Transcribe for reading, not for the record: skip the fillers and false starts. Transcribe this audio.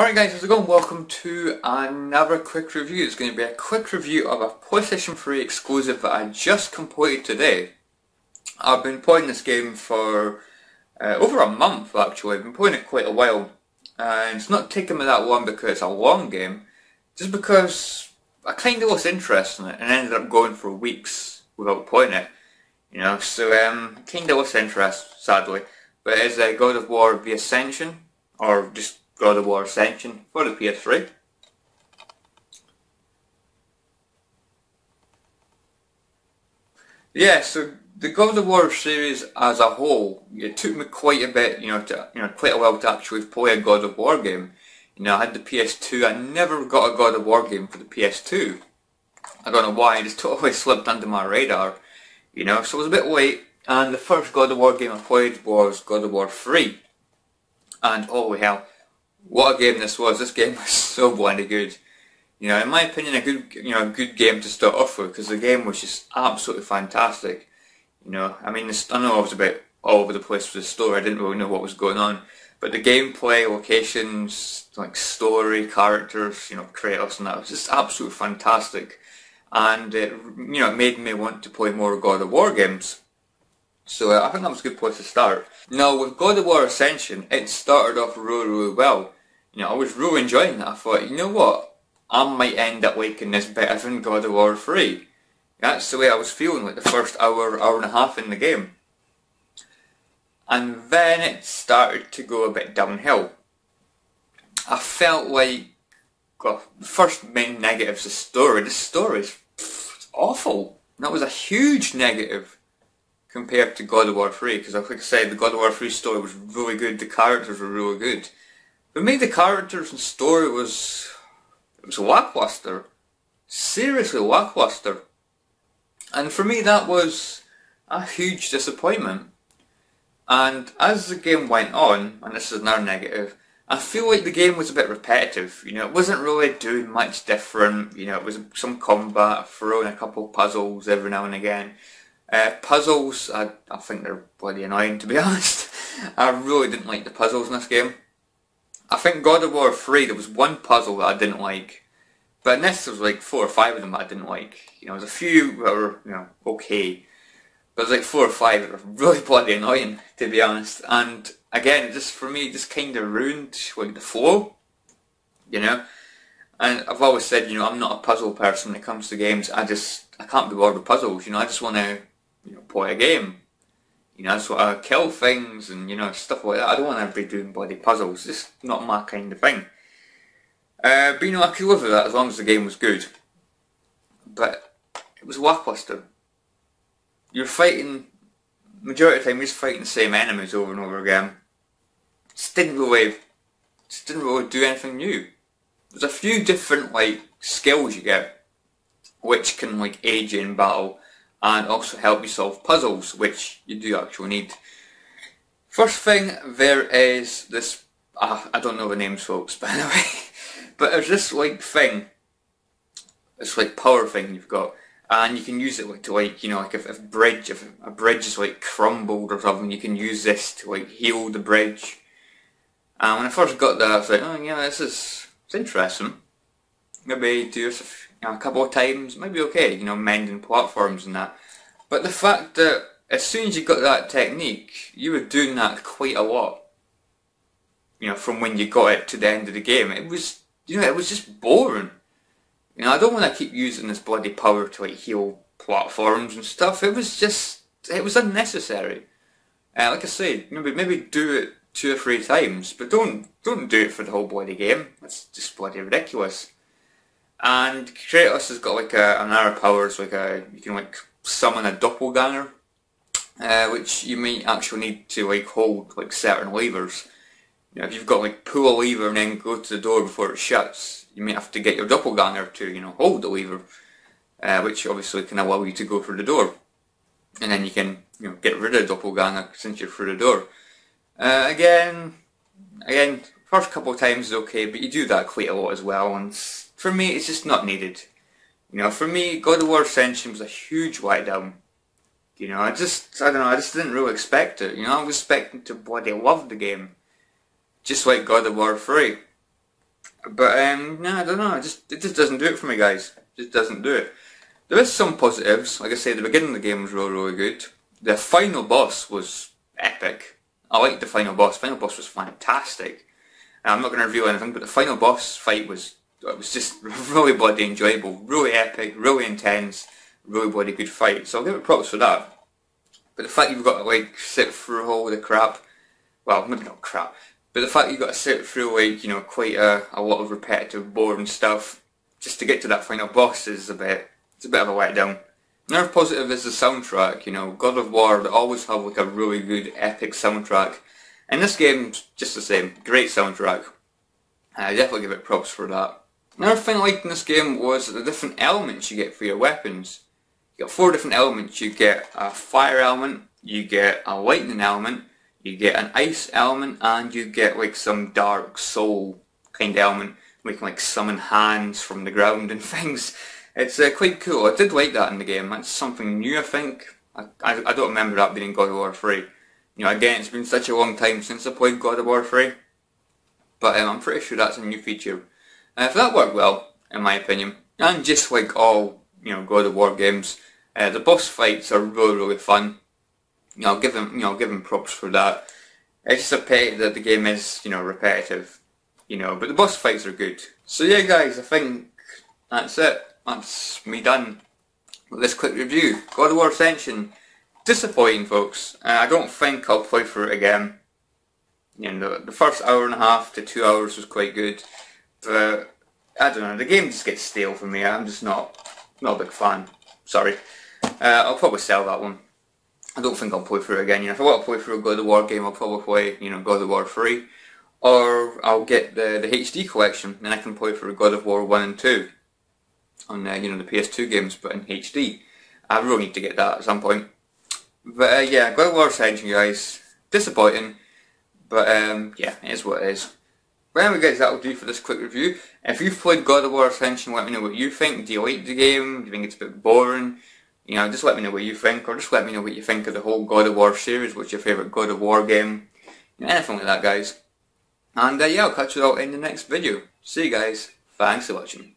Alright guys, how's it going? Welcome to another quick review. It's going to be a quick review of a PlayStation 3 exclusive that I just completed today. I've been playing this game for over a month actually. I've been playing it quite a while. And it's not taken me that long because it's a long game, just because I kind of lost interest in it and ended up going for weeks without playing it. So kind of lost interest, sadly. But it is God of War The Ascension, or just God of War Ascension for the PS3. Yeah, so the God of War series as a whole, it took me quite a bit, quite a while to actually play a God of War game. I had the PS2. I never got a God of War game for the PS2. I don't know why. It just totally slipped under my radar. So it was a bit late. And the first God of War game I played was God of War 3. And holy hell, what a game this was. This game was so bloody good. In my opinion, a good game to start off with, because the game was just absolutely fantastic. I know I was a bit all over the place with the story. I didn't really know what was going on. But the gameplay, locations, like story, characters, Kratos and that was just absolutely fantastic. And it made me want to play more God of War games. So I think that was a good place to start. Now with God of War Ascension, it started off really well. I was really enjoying it. I thought, you know what, I might end up liking this better than God of War 3. That's the way I was feeling like the first hour and a half in the game. And then it started to go a bit downhill. I felt like, well, the first main negative is the story. The story is awful. That was a huge negative compared to God of War 3, because like I said, the God of War 3 story was really good, the characters were really good. For me, the characters and story was lackluster. Seriously lackluster. And for me that was a huge disappointment. And as the game went on, and this is another negative, I feel like the game was a bit repetitive. It wasn't really doing much different. It was some combat, throwing a couple puzzles every now and again. Puzzles, I think they're bloody annoying, to be honest. I really didn't like the puzzles in this game. I think God of War 3, there was one puzzle that I didn't like. But in this, there was like 4 or 5 of them that I didn't like. There was a few that were, okay. But there's like 4 or 5 that were really bloody annoying, to be honest. And again, for me, it just kind of ruined like the flow. And I've always said, I'm not a puzzle person when it comes to games. I can't be bothered with puzzles. I just want to play a game. I just want to kill things and stuff like that. I don't want to be doing bloody puzzles. It's just not my kind of thing. But I could live with that as long as the game was good. But it was lackluster. You're fighting, majority of the time you're just fighting the same enemies over and over again. Just didn't really do anything new. There's a few different skills you get, which can aid you in battle, and also help you solve puzzles, which you do actually need. First thing, there is this, I don't know the names folks, by the way, but there's this thing, this power thing you've got, and you can use it to if a bridge is crumbled or something, you can use this to heal the bridge. And when I first got that, I was like, oh yeah, it's interesting. Maybe do this a couple of times, maybe okay, mending platforms and that. But the fact that as soon as you got that technique, you were doing that quite a lot. From when you got it to the end of the game, it was, it was just boring. I don't want to keep using this bloody power to heal platforms and stuff. It was unnecessary. Like I say, maybe do it 2 or 3 times, but don't do it for the whole bloody game. That's just bloody ridiculous. And Kratos has got another power, you can summon a doppelganger, which you might actually need to hold certain levers. If you've got pull a lever and then go to the door before it shuts, you might have to get your doppelganger to hold the lever, which obviously can allow you to go through the door, and then you can get rid of the doppelganger since you're through the door. Again, first couple of times is okay, but you do that quite a lot as well, and for me it's just not needed. For me, God of War Ascension was a huge letdown. I just didn't really expect it. I was expecting to bloody love the game, just like God of War 3. But no, I don't know. It just doesn't do it for me, guys. It just doesn't do it. There is some positives. Like I say, the beginning of the game was really good. The final boss was epic. I liked the final boss. Final boss was fantastic. And I'm not going to reveal anything, but the final boss fight was just really bloody enjoyable, really epic, really intense, really bloody good fight. So I'll give it props for that. But the fact you've got to like sit through all the crap, well, maybe not crap, but the fact you've got to sit through like, you know, quite a lot of repetitive, boring stuff just to get to that final boss is it's a bit of a letdown. Another positive is the soundtrack. You know, God of War, they always have like a really good, epic soundtrack. And this game's just the same, great soundtrack. I definitely give it props for that. Another thing I liked in this game was the different elements you get for your weapons. You got 4 different elements. You get a fire element, you get a lightning element, you get an ice element, and you get like some dark soul kind of element. We can like summon hands from the ground and things. It's quite cool. I did like that in the game. That's something new, I think. I don't remember that being in God of War 3. You know, again, it's been such a long time since I played God of War 3. But I'm pretty sure that's a new feature. So that worked well, in my opinion. And just like all, you know, God of War games, the boss fights are really fun. You know, I'll give them props for that. It's just a pity that the game is, you know, repetitive. You know, but the boss fights are good. So yeah, guys, I think that's it. That's me done with this quick review. God of War Ascension. Disappointing, folks. I don't think I'll play through it again. You know, the first hour and a half to 2 hours was quite good. But, I don't know, the game just gets stale for me. I'm just not a big fan. Sorry. I'll probably sell that one. I don't think I'll play through it again. You know, if I want to play through a God of War game, I'll probably play, you know, God of War 3. Or I'll get the HD collection, and I can play through God of War 1 and 2. On, you know, the PS2 games, but in HD. I really need to get that at some point. But yeah, God of War Ascension, guys. Disappointing. But yeah, it is what it is. But anyway, guys, that'll do for this quick review. If you've played God of War Ascension, let me know what you think. Do you like the game? Do you think it's a bit boring? You know, just let me know what you think, or just let me know what you think of the whole God of War series. What's your favourite God of War game? You know, anything like that, guys. And yeah, I'll catch you all in the next video. See you guys. Thanks for watching.